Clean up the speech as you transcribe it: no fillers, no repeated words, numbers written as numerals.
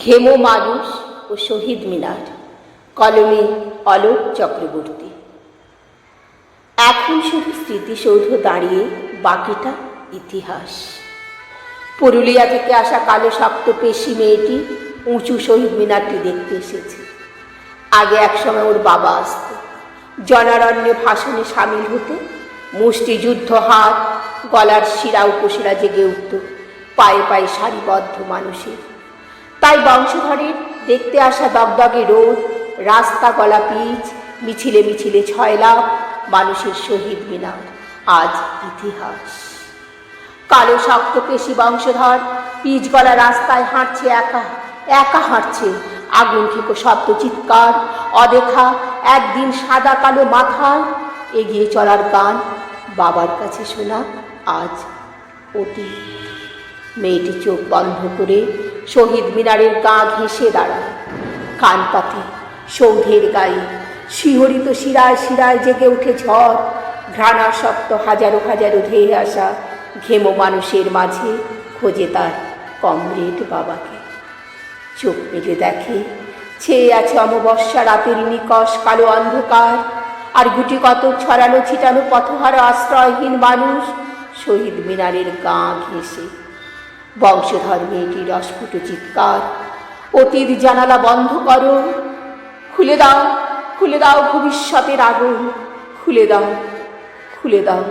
ঘেমো মানুষ ও শহীদ মিনার, কলমে অলোক চক্রবর্তী। এখন শুধু স্মৃতিসৌধ দাঁড়িয়ে, বাকিটা ইতিহাস। পুরুলিয়া থেকে আসা কালো শক্ত পেশি মেয়েটি উঁচু শহীদ মিনারটি দেখতে এসেছে। আগে একসময় ওর বাবা আসত জনারণ্যে ভাষণে সামিল হতে। মুষ্টিযুদ্ধ হাত, গলার শিরা উপশিরা জেগে উঠত পায়ে পায়ে সারিবদ্ধ মানুষের। তাই বংশধরের দেখতে আসা দগদগে রোদ, রাস্তা গলা পিচ, মিছিলে মিছিলে ছয়লাভ মানুষের শহীদ মিনার আজ ইতিহাস। কালো শক্ত পেশি বংশধর পিচ গলা রাস্তায় হাঁটছে, একা একা হাঁটছে। আগুন খেকো শব্দ, চিৎকার, অদেখা একদিন সাদা কালো মাথায় এগিয়ে চলার গান বাবার কাছে শোনা আজ অতীত। মেয়েটি চোখ বন্ধ করে শহীদ মিনারের গা ঘেঁষে দাঁড়ায়। কান পাতে সৌধের গায়ে শিহরিত শিরায় শিরায় জেগে উঠে ঝড়। ঘ্রাণাসক্ত হাজারো হাজারো ধেয়ে আসা ঘেমো মানুষের মাঝে খোঁজে তার কমরেড বাবাকে। চোখ মেলে দেখে ছেয়ে আছে অমাবস্যা রাতের নিকষ কালো অন্ধকার, আর গুটি কত ছড়ানো ছিটানো পথহারা আশ্রয়হীন মানুষ শহীদ মিনারের গা ঘেঁষে। বংশধর মেয়েটির অস্ফুট চিৎকার, অতীত জানালা বন্ধ করো, খুলে দাও খুলে দাও ভবিষ্যতের আগুন, খুলে দাও খুলে দাও।